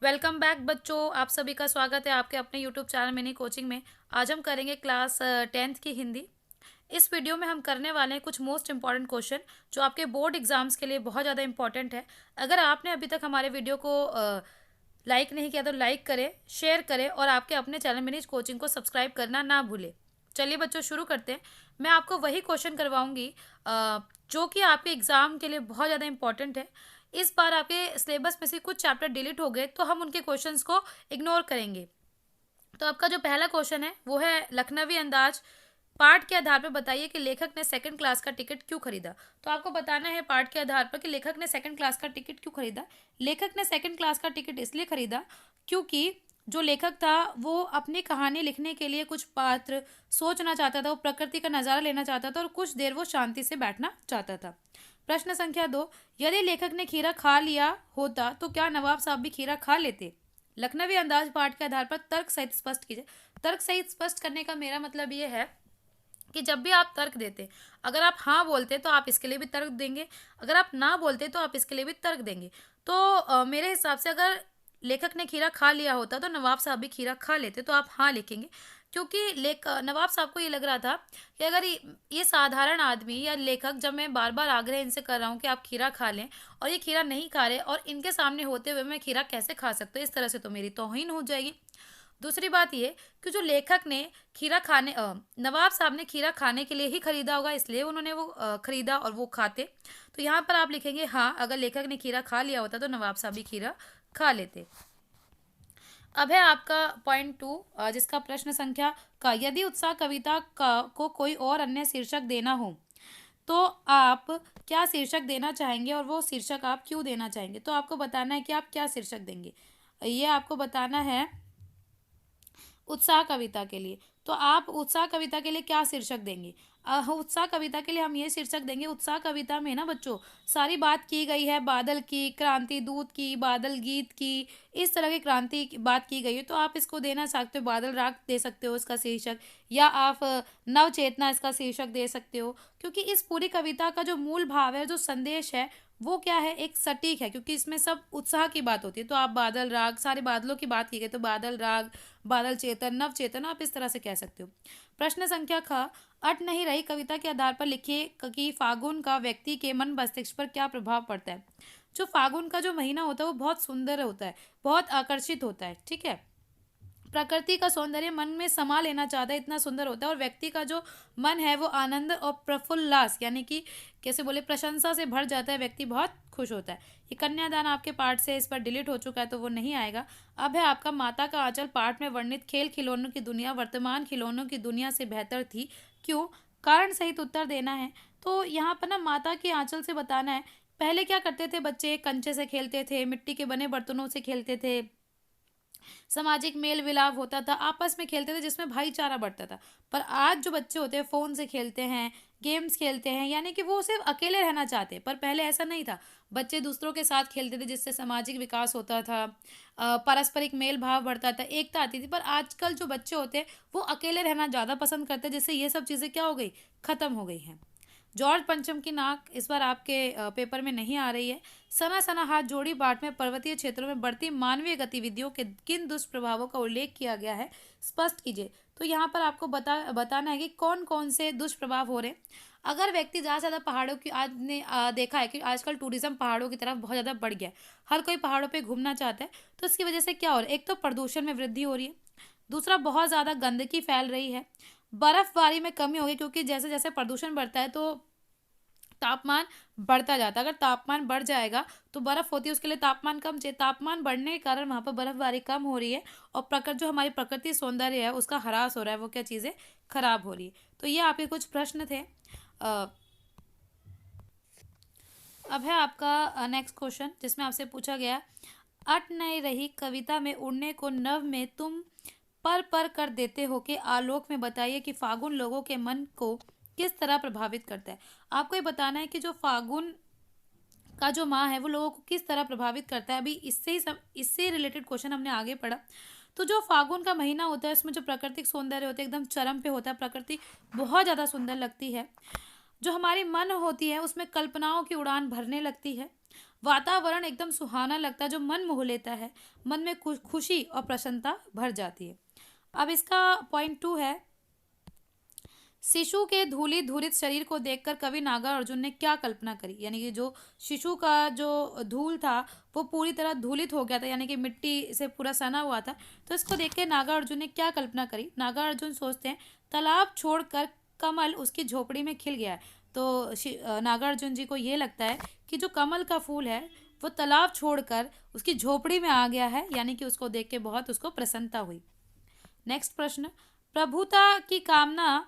Welcome back बच्चों, आप सभी का स्वागत है आपके अपने यूट्यूब चैनल मिनी कोचिंग में। आज हम करेंगे क्लास 10th की हिंदी। इस वीडियो में हम करने वाले हैं कुछ मोस्ट इंपॉर्टेंट क्वेश्चन जो आपके बोर्ड एग्जाम्स के लिए बहुत ज़्यादा इंपॉर्टेंट है। अगर आपने अभी तक हमारे वीडियो को लाइक नहीं किया तो लाइक करें, शेयर करें और आपके अपने चैनल मिनी कोचिंग को सब्सक्राइब करना ना भूलें। चलिए बच्चों शुरू करते हैं। मैं आपको वही क्वेश्चन करवाऊंगी जो कि आपके एग्ज़ाम के लिए बहुत ज़्यादा इंपॉर्टेंट है। इस बार आपके सिलेबस में से कुछ चैप्टर डिलीट हो गए तो हम उनके क्वेश्चंस को इग्नोर करेंगे। तो आपका जो पहला क्वेश्चन है वो है लखनवी अंदाज पाठ के आधार पर बताइए कि लेखक ने सेकंड क्लास का टिकट क्यों खरीदा। तो आपको बताना है पाठ के आधार पर कि लेखक ने सेकंड क्लास का टिकट क्यों खरीदा। लेखक ने सेकंड क्लास का टिकट इसलिए खरीदा क्योंकि जो लेखक था वो अपनी कहानी लिखने के लिए कुछ पात्र सोचना चाहता था, वो प्रकृति का नज़ारा लेना चाहता था और कुछ देर वो शांति से बैठना चाहता था। प्रश्न संख्या 2, यदि लेखक ने खीरा खा लिया होता तो क्या नवाब साहब भी खीरा खा लेते। लखनवी अंदाज पाठ के आधार पर तर्क सहित स्पष्ट कीजिए। तर्क सहित स्पष्ट करने का मेरा मतलब ये है कि जब भी आप तर्क देते, अगर आप हाँ बोलते तो आप इसके लिए भी तर्क देंगे, अगर आप ना बोलते तो आप इसके लिए भी तर्क देंगे। तो मेरे हिसाब से अगर लेखक ने खीरा खा लिया होता तो नवाब साहब भी खीरा खा लेते, तो आप हाँ लिखेंगे। क्योंकि नवाब साहब को ये लग रहा था कि अगर ये साधारण आदमी या लेखक, जब मैं बार बार आग्रह इनसे कर रहा हूँ कि आप खीरा खा लें और ये खीरा नहीं खा रहे और इनके सामने होते हुए मैं खीरा कैसे खा सकता हूँ, इस तरह से तो मेरी तौहीन हो जाएगी। दूसरी बात ये कि जो लेखक ने नवाब साहब ने खीरा खाने के लिए ही खरीदा होगा, इसलिए उन्होंने वो खरीदा और वो खाते। तो यहाँ पर आप लिखेंगे हाँ, अगर लेखक ने खीरा खा लिया होता तो नवाब साहब भी खीरा खा लेते। अब है आपका पॉइंट 2, जिसका प्रश्न संख्या का, यदि उत्साह कविता का को कोई और अन्य शीर्षक देना हो तो आप क्या शीर्षक देना चाहेंगे और वो शीर्षक आप क्यों देना चाहेंगे। तो आपको बताना है कि आप क्या शीर्षक देंगे। ये आपको बताना है उत्साह कविता के लिए। तो आप उत्साह कविता के लिए क्या शीर्षक देंगे। उत्साह कविता के लिए हम ये शीर्षक देंगे, उत्साह कविता में ना बच्चों सारी बात की गई है बादल की, क्रांति दूत की, बादल गीत की, इस तरह की क्रांति की बात की गई है। तो आप इसको देना सकते हो, बादल राग दे सकते हो इसका शीर्षक, या आप नव चेतना इसका शीर्षक दे सकते हो। क्योंकि इस पूरी कविता का जो मूल भाव है, जो संदेश है, वो क्या है, एक सटीक है, क्योंकि इसमें सब उत्साह की बात होती है। तो आप बादल राग, सारे बादलों की बात की गई, तो बादल राग, बादल चेतन, नव चेतन, आप इस तरह से कह सकते हो। प्रश्न संख्या ख, अट नहीं रही कविता के आधार पर लिखिए कि फागुन का व्यक्ति के मन मस्तिष्क पर क्या प्रभाव पड़ता है। जो फागुन का जो महीना होता है वो बहुत सुंदर होता है, बहुत आकर्षित होता है, ठीक है। प्रकृति का सौंदर्य मन में समा लेना चाहता है, इतना सुंदर होता है। और व्यक्ति का जो मन है वो आनंद और प्रफुल्लास, यानी कि कैसे बोले, प्रशंसा से भर जाता है, व्यक्ति बहुत खुश होता है। ये कन्यादान आपके पाठ से इस पर डिलीट हो चुका है तो वो नहीं आएगा। अब है आपका माता का आंचल पाठ में वर्णित खेल खिलौनों की दुनिया वर्तमान खिलौनों की दुनिया से बेहतर थी, क्यों। कारण सहित उत्तर देना है। तो यहाँ पर ना माता के आंचल से बताना है, पहले क्या करते थे बच्चे, कंचे से खेलते थे, मिट्टी के बने बर्तनों से खेलते थे, सामाजिक मेल मिलाप होता था, आपस में खेलते थे जिसमें भाईचारा बढ़ता था। पर आज जो बच्चे होते हैं फ़ोन से खेलते हैं, गेम्स खेलते हैं, यानी कि वो सिर्फ अकेले रहना चाहते हैं। पर पहले ऐसा नहीं था, बच्चे दूसरों के साथ खेलते थे जिससे सामाजिक विकास होता था, पारस्परिक मेल भाव बढ़ता था, एकता आती थी। पर आजकल जो बच्चे होते हैं वो अकेले रहना ज़्यादा पसंद करते हैं, जिससे ये सब चीज़ें क्या हो गई, ख़त्म हो गई हैं। जॉर्ज पंचम की नाक इस बार आपके पेपर में नहीं आ रही है। सना सना हाथ जोड़ी पाठ में पर्वतीय क्षेत्रों में बढ़ती मानवीय गतिविधियों के किन दुष्प्रभावों का उल्लेख किया गया है, स्पष्ट कीजिए। तो यहाँ पर आपको बताना है कि कौन कौन से दुष्प्रभाव हो रहे हैं। अगर व्यक्ति ज़्यादा से ज़्यादा पहाड़ों की, आज ने देखा है कि आजकल टूरिज्म पहाड़ों की तरफ बहुत ज़्यादा बढ़ गया है, हर कोई पहाड़ों पे घूमना चाहता है। तो इसकी वजह से क्या हो रहा है, एक तो प्रदूषण में वृद्धि हो रही है, दूसरा बहुत ज़्यादा गंदगी फैल रही है, बर्फबारी में कमी होगी, क्योंकि जैसे जैसे प्रदूषण बढ़ता है तो तापमान बढ़ता जाता है। अगर तापमान बढ़ जाएगा तो बर्फ होती है, उसके लिए तापमान कम चाहिए, तापमान बढ़ने के कारण वहाँ पर बर्फबारी कम हो रही है और जो हमारी प्रकृति सौंदर्य है उसका ह्रास हो रहा है, वो क्या चीज़ें खराब हो रही है। तो ये आपके कुछ प्रश्न थे। अ, अब है आपका नेक्स्ट क्वेश्चन, जिसमें आपसे पूछा गया, अट नहीं रही कविता में उड़ने को नव में तुम पर कर देते हो के आलोक में बताइए कि फागुन लोगों के मन को किस तरह प्रभावित करता है। आपको ये बताना है कि जो फागुन का जो माह है वो लोगों को किस तरह प्रभावित करता है। अभी इससे रिलेटेड क्वेश्चन हमने आगे पढ़ा। तो जो फागुन का महीना होता है उसमें जो प्राकृतिक सौंदर्य होता है एकदम चरम पे होता है, प्रकृति बहुत ज़्यादा सुंदर लगती है। जो हमारी मन होती है उसमें कल्पनाओं की उड़ान भरने लगती है। वातावरण एकदम सुहाना लगता है जो मन मोह लेता है, मन में खुशी और प्रसन्नता भर जाती है। अब इसका पॉइंट 2 है, शिशु के धूलित धूलित शरीर को देखकर कवि नागार्जुन ने क्या कल्पना करी। यानी कि जो शिशु का जो धूल था वो पूरी तरह धूलित हो गया था, यानी कि मिट्टी से पूरा सना हुआ था। तो इसको देख के नागार्जुन ने क्या कल्पना करी। नागार्जुन सोचते हैं तालाब छोड़कर कमल उसकी झोपड़ी में खिल गया है। तो नागार्जुन जी को ये लगता है कि जो कमल का फूल है वो तालाब छोड़कर उसकी झोपड़ी में आ गया है, यानी कि उसको देख के बहुत उसको प्रसन्नता हुई। नेक्स्ट प्रश्न, प्रभुता की कामना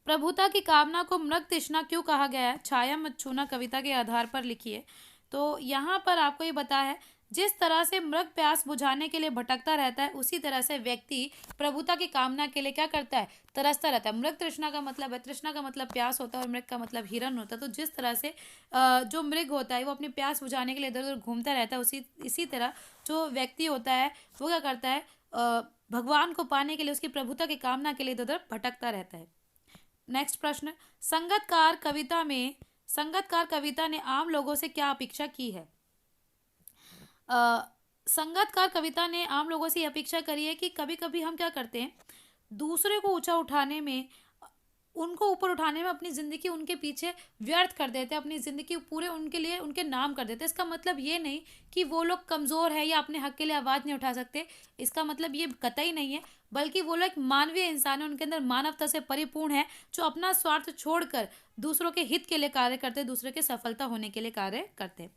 प्रभुता की कामना को मृग तृष्णा क्यों कहा गया है। छाया मत छूना कविता के आधार पर लिखिए। तो यहाँ पर आपको ये बता है, जिस तरह से मृग प्यास बुझाने के लिए भटकता रहता है उसी तरह से व्यक्ति प्रभुता की कामना के लिए क्या करता है, तरसता रहता है। मृग तृष्णा का मतलब है, तृष्णा का मतलब प्यास होता है और मृग का मतलब हिरन होता है। तो जिस तरह से जो मृग होता है वो अपनी प्यास बुझाने के लिए इधर उधर घूमता रहता है, इसी तरह जो व्यक्ति होता है वो क्या करता है, भगवान को पाने के लिए, उसकी प्रभुता की कामना के लिए इधर उधर भटकता रहता है। नेक्स्ट प्रश्न, संगतकार कविता ने आम लोगों से क्या अपेक्षा की है। अ, संगतकार कविता ने आम लोगों से अपेक्षा करी है कि कभी कभी हम क्या करते हैं, दूसरे को ऊंचा उठाने में, उनको ऊपर उठाने में अपनी ज़िंदगी उनके पीछे व्यर्थ कर देते हैं, अपनी ज़िंदगी पूरे उनके लिए उनके नाम कर देते हैं। इसका मतलब ये नहीं कि वो लोग कमज़ोर है या अपने हक के लिए आवाज़ नहीं उठा सकते, इसका मतलब ये कतई नहीं है, बल्कि वो लोग मानवीय इंसान है, उनके अंदर मानवता से परिपूर्ण है, जो अपना स्वार्थ छोड़कर दूसरों के हित के लिए कार्य करते हैं, दूसरे के सफलता होने के लिए कार्य करते हैं।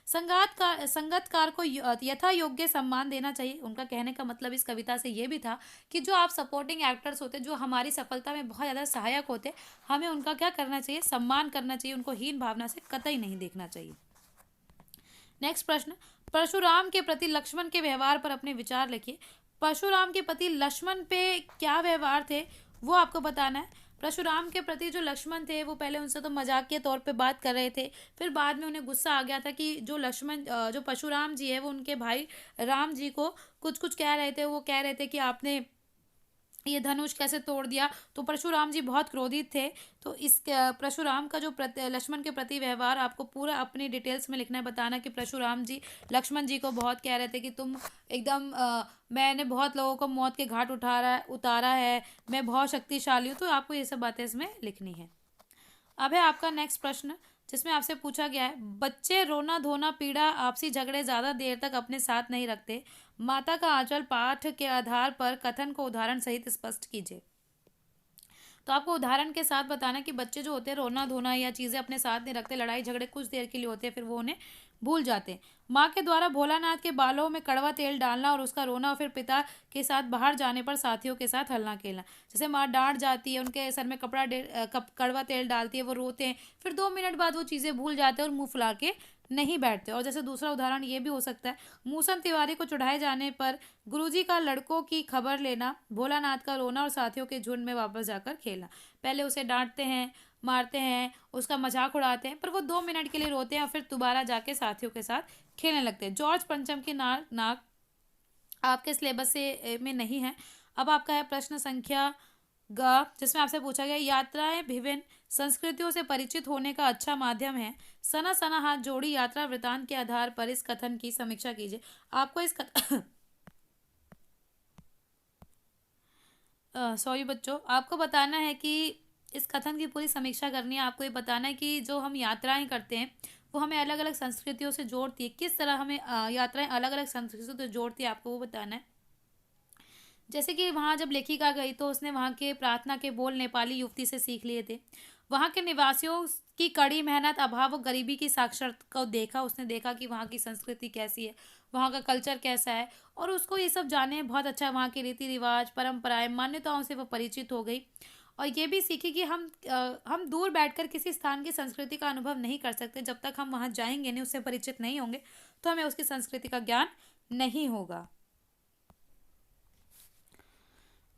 संगतकार को यथा योग्य सम्मान देना चाहिए। उनका कहने का मतलब इस कविता से ये भी था कि जो आप सपोर्टिंग एक्टर्स होते हैं, जो हमारी सफलता में बहुत ज़्यादा सहायक होते, हमें उनका क्या करना चाहिए, सम्मान करना चाहिए, उनको हीन भावना से कतई नहीं देखना चाहिए। नेक्स्ट प्रश्न, परशुराम के प्रति लक्ष्मण के व्यवहार पर अपने विचार लिखिए। परशुराम के प्रति लक्ष्मण पे क्या व्यवहार थे वो आपको बताना है। परशुराम के प्रति जो लक्ष्मण थे वो पहले उनसे तो मजाक के तौर पे बात कर रहे थे, फिर बाद में उन्हें गुस्सा आ गया था कि जो परशुराम जी है वो उनके भाई राम जी को कुछ कुछ कह रहे थे। वो कह रहे थे कि आपने ये धनुष कैसे तोड़ दिया। तो परशुराम जी बहुत क्रोधित थे। तो इस परशुराम का जो लक्ष्मण के प्रति व्यवहार आपको पूरा अपनी डिटेल्स में लिखना है, बताना कि परशुराम जी लक्ष्मण जी को बहुत कह रहे थे कि तुम एकदम मैंने बहुत लोगों को मौत के घाट उतारा है, मैं बहुत शक्तिशाली हूँ। तो आपको ये सब बातें इसमें लिखनी है। अब है आपका नेक्स्ट प्रश्न, जिसमें आपसे पूछा गया है, बच्चे रोना धोना पीड़ा आपसी झगड़े ज्यादा देर तक अपने साथ नहीं रखते। माता का आंचल पाठ के आधार पर कथन को उदाहरण सहित स्पष्ट कीजिए। तो आपको उदाहरण के साथ बताना कि बच्चे जो होते हैं रोना धोना या चीज़ें अपने साथ नहीं रखते, लड़ाई झगड़े कुछ देर के लिए होते हैं, फिर वो उन्हें भूल जाते हैं। माँ के द्वारा भोलानाथ के बालों में कड़वा तेल डालना और उसका रोना, और फिर पिता के साथ बाहर जाने पर साथियों के साथ हलना खेलना। जैसे माँ डांट जाती है, उनके सर में कड़वा तेल डालती है, वो रोते हैं, फिर 2 मिनट बाद वो चीज़ें भूल जाते हैं और मुंह फुला के नहीं बैठते। और जैसे दूसरा उदाहरण ये भी हो सकता है, मूसन तिवारी को चढ़ाए जाने पर गुरुजी का लड़कों की खबर लेना, भोलानाथ का रोना और साथियों के झुंड में वापस जाकर खेलना। पहले उसे डांटते हैं, मारते हैं, उसका मजाक उड़ाते हैं, पर वो 2 मिनट के लिए रोते हैं और फिर दोबारा जाके साथियों के साथ खेलने लगते हैं। जॉर्ज पंचम की नाक आपके सिलेबस से में नहीं है। अब आपका है प्रश्न संख्या ग, जिसमें आपसे पूछा गया, यात्राएं विभिन्न संस्कृतियों से परिचित होने का अच्छा माध्यम है। सना सना हाथ जोड़ी यात्रा वृतांत के आधार पर इस कथन की समीक्षा कीजिए। आपको इस सॉरी बच्चों, आपको बताना है कि इस कथन की पूरी समीक्षा करनी है। आपको ये बताना है कि जो हम यात्राएं करते हैं वो हमें अलग अलग संस्कृतियों से जोड़ती है, किस तरह हमें यात्राएं अलग अलग संस्कृतियों से जोड़ती है, आपको वो बताना है। जैसे कि वहाँ जब लेखिका गई तो उसने वहाँ के प्रार्थना के बोल नेपाली युवती से सीख लिए थे। वहाँ के निवासियों की कड़ी मेहनत, अभाव और गरीबी की साक्षरता को देखा। उसने देखा कि वहाँ की संस्कृति कैसी है, वहाँ का कल्चर कैसा है, और उसको ये सब जाने बहुत अच्छा, वहाँ के रीति रिवाज, परंपराएं, मान्यताओं से वो परिचित हो गई। और ये भी सीखी कि हम दूर बैठकर किसी स्थान की संस्कृति का अनुभव नहीं कर सकते, जब तक हम वहाँ जाएंगे नहीं, उससे परिचित नहीं होंगे, तो हमें उसकी संस्कृति का ज्ञान नहीं होगा।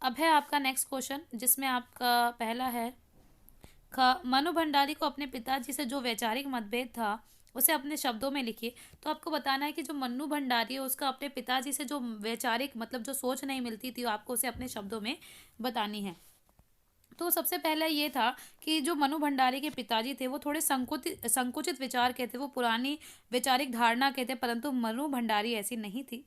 अब है आपका नेक्स्ट क्वेश्चन, जिसमें आपका पहला है, मनु भंडारी को अपने पिताजी से जो वैचारिक मतभेद था उसे अपने शब्दों में लिखिए। तो आपको बताना है कि जो मन्नू भंडारी है उसका अपने पिताजी से जो वैचारिक मतलब जो सोच नहीं मिलती थी, वो आपको उसे अपने शब्दों में बतानी है। तो सबसे पहला ये था कि जो मनु भंडारी के पिताजी थे वो थोड़े संकुचित विचार के थे, वो पुरानी वैचारिक धारणा के थे, परंतु मनु भंडारी ऐसी नहीं थी।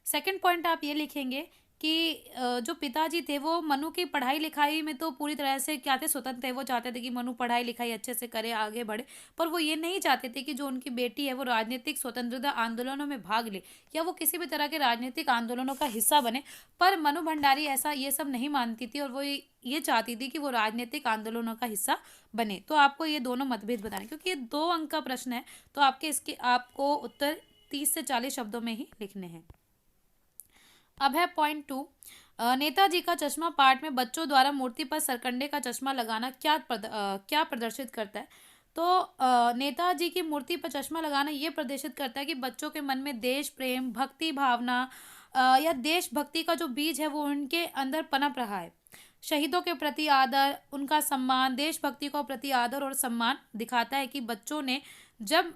सेकंड पॉइंट आप ये लिखेंगे कि जो पिताजी थे वो मनु की पढ़ाई लिखाई में तो पूरी तरह से क्या थे, स्वतंत्र थे। वो चाहते थे कि मनु पढ़ाई लिखाई अच्छे से करे, आगे बढ़े, पर वो ये नहीं चाहते थे कि जो उनकी बेटी है वो राजनीतिक स्वतंत्रता आंदोलनों में भाग ले या वो किसी भी तरह के राजनीतिक आंदोलनों का हिस्सा बने। पर मनु भंडारी ऐसा ये सब नहीं मानती थी और वो ये चाहती थी कि वो राजनीतिक आंदोलनों का हिस्सा बने। तो आपको ये दोनों मतभेद बताने, क्योंकि ये 2 अंक का प्रश्न है, तो आपको उत्तर 30 से 40 शब्दों में ही लिखने हैं। अब है पॉइंट 2। नेताजी का चश्मा पाठ में बच्चों द्वारा मूर्ति पर सरकंडे का चश्मा लगाना क्या प्रदर्शित करता है? तो नेताजी की मूर्ति पर चश्मा लगाना ये प्रदर्शित करता है कि बच्चों के मन में देश प्रेम, भक्ति भावना या देशभक्ति का जो बीज है वो उनके अंदर पनप रहा है। शहीदों के प्रति आदर, उनका सम्मान, देशभक्ति को प्रति आदर और सम्मान दिखाता है कि बच्चों ने जब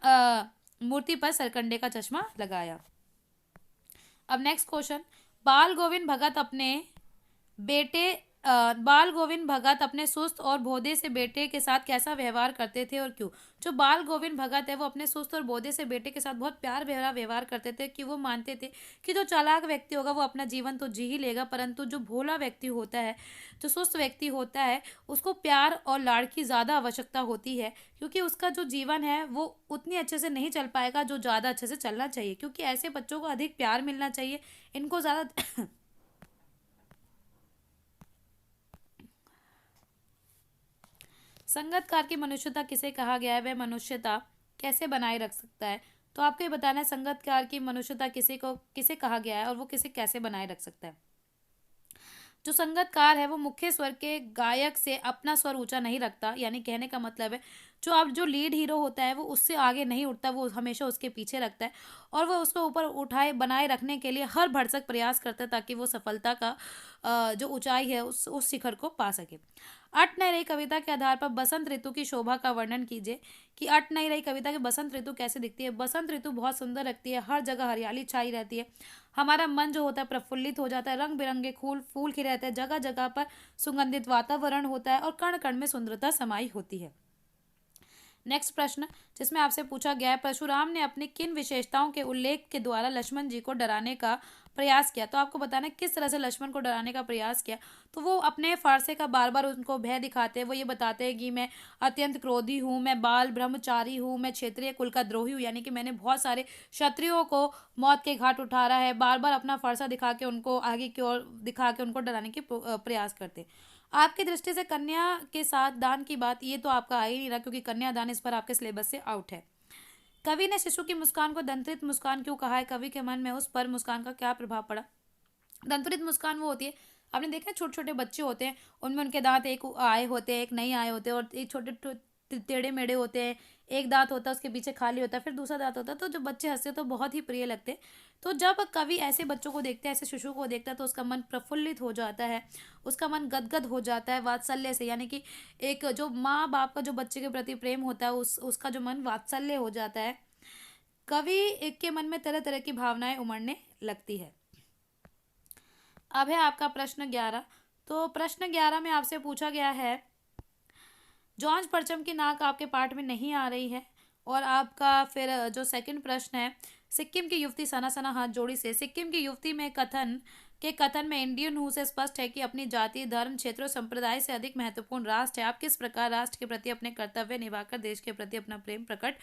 मूर्ति पर सरकंडे का चश्मा लगाया। अब नेक्स्ट क्वेश्चन, बाल गोविंद भगत अपने सुस्त और भोदे से बेटे के साथ कैसा व्यवहार करते थे और क्यों? जो बाल गोविंद भगत है वो अपने सुस्त और भोदे से बेटे के साथ बहुत प्यार भरा व्यवहार करते थे, कि वो मानते थे कि जो चालाक व्यक्ति होगा वो अपना जीवन तो जी ही लेगा, परंतु जो भोला व्यक्ति होता है, जो सुस्त व्यक्ति होता है, उसको प्यार और लाड़ की ज़्यादा आवश्यकता होती है, क्योंकि उसका जो जीवन है वो उतनी अच्छे से नहीं चल पाएगा जो ज़्यादा अच्छे से चलना चाहिए, क्योंकि ऐसे बच्चों को अधिक प्यार मिलना चाहिए। इनको ज़्यादा संगतकार की मनुष्यता किसे कहा गया है, वह मनुष्यता कैसे बनाए रख सकता है? तो आपको ये बताना है संगतकार की मनुष्यता किसे कहा गया है और वो किसे कैसे बनाए रख सकता है। जो संगतकार है वो मुख्य स्वर के गायक से अपना स्वर ऊंचा नहीं रखता, यानी कहने का मतलब है जो लीड हीरो होता है वो उससे आगे नहीं उठता, वो हमेशा उसके पीछे रखता है और वो उसको ऊपर उठाए बनाए रखने के लिए हर भरसक प्रयास करता है, ताकि वो सफलता का जो ऊंचाई है उस शिखर को पा सके। अट नहीं रही कविता के आधार पर बसंत ऋतु की शोभा का वर्णन कीजिए, कि अट नहीं रही कविता की बसंत ऋतु कैसे दिखती है? बसंत ऋतु बहुत सुंदर लगती है, हर जगह हरियाली छाई रहती है, हमारा मन जो होता है प्रफुल्लित हो जाता है, रंग बिरंगे फूल खिले रहते हैं, जगह जगह पर सुगंधित वातावरण होता है और कण कण में सुंदरता समाई होती है। नेक्स्ट प्रश्न जिसमें आपसे पूछा गया है, परशुराम ने अपनी किन विशेषताओं के उल्लेख के द्वारा लक्ष्मण जी को डराने का प्रयास किया? तो आपको बताना है किस तरह से लक्ष्मण को डराने का प्रयास किया। तो वो अपने फारसे का बार बार उनको भय दिखाते हैं, वो ये बताते हैं कि मैं अत्यंत क्रोधी हूँ, मैं बाल ब्रह्मचारी हूँ, मैं क्षेत्रीय कुल का द्रोही हूँ, यानी कि मैंने बहुत सारे क्षत्रियों को मौत के घाट उतारा है। बार बार अपना फरसा दिखा के उनको आगे की ओर दिखा के उनको डराने की प्रयास करते हैं। आपकी दृष्टि से कन्या के साथ दान की बात, ये तो आपका आ ही नहीं रहा, क्योंकि कन्यादान इस पर आपके सिलेबस से आउट है। कवि ने शिशु की मुस्कान को दंत्रित मुस्कान क्यों कहा है? कवि के मन में उस पर मुस्कान का क्या प्रभाव पड़ा? दंत्रित मुस्कान वो होती है, आपने देखा है छोटे छोटे बच्चे होते हैं, उनमें उनके दांत एक आए होते हैं, एक नहीं आए होते हैं, और एक छोटे टेढ़े मेढ़े होते हैं, एक दांत होता है उसके पीछे खाली होता है, फिर दूसरा दांत होता है, तो जो बच्चे हंसते तो बहुत ही प्रिय लगते हैं। तो जब कवि ऐसे बच्चों को देखते हैं, ऐसे शिशु को देखता है, तो उसका मन प्रफुल्लित हो जाता है, उसका मन गदगद हो जाता है वात्सल्य से, यानी कि एक जो माँ बाप का जो बच्चे के प्रति प्रेम होता है उसका जो मन वात्सल्य हो जाता है। कवि के मन में तरह तरह की भावनाएं उमड़ने लगती है। अब है आपका प्रश्न 11। तो प्रश्न 11 में आपसे पूछा गया है, जॉर्ज परचम की नाक आपके पाठ में नहीं आ रही है, और आपका फिर जो सेकंड प्रश्न है, सिक्किम की युवती सना सना हाथ जोड़ी से, सिक्किम की युवती में कथन में इंडियन हूँ से स्पष्ट है कि अपनी जाति धर्म क्षेत्र और संप्रदाय से अधिक महत्वपूर्ण राष्ट्र है। आप किस प्रकार राष्ट्र के प्रति अपने कर्तव्य निभाकर देश के प्रति अपना प्रेम प्रकट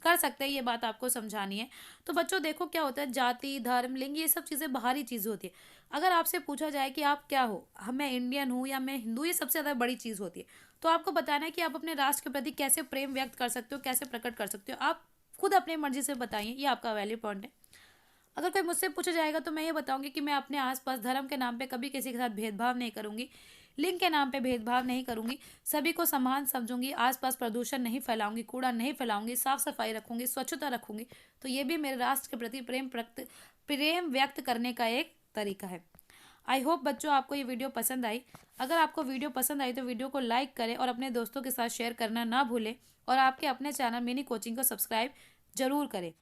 कर सकते हैं, ये बात आपको समझानी है। तो बच्चों देखो क्या होता है, जाति धर्म लिंग ये सब चीज़ें बाहरी चीज़ होती है। अगर आपसे पूछा जाए कि आप क्या हो, मैं इंडियन हूँ या मैं हिंदू, ये सबसे ज़्यादा बड़ी चीज़ होती है। तो आपको बताना है कि आप अपने राष्ट्र के प्रति कैसे प्रेम व्यक्त कर सकते हो, कैसे प्रकट कर सकते हो, आप खुद अपनी मर्जी से बताइए, ये आपका वैल्यू पॉइंट है। अगर कोई मुझसे पूछा जाएगा तो मैं ये बताऊंगी कि मैं अपने आसपास धर्म के नाम पे कभी किसी के साथ भेदभाव नहीं करूंगी, लिंग के नाम पे भेदभाव नहीं करूंगी, सभी को समान समझूंगी, आसपास प्रदूषण नहीं फैलाऊंगी, कूड़ा नहीं फैलाऊंगी, साफ सफाई रखूंगी, स्वच्छता रखूंगी। तो ये भी मेरे राष्ट्र के प्रति प्रेम व्यक्त करने का एक तरीका है। आई होप बच्चों आपको ये वीडियो पसंद आई। अगर आपको वीडियो पसंद आई तो वीडियो को लाइक करें और अपने दोस्तों के साथ शेयर करना ना भूलें, और आपके अपने चैनल मिनी कोचिंग को सब्सक्राइब जरूर करें।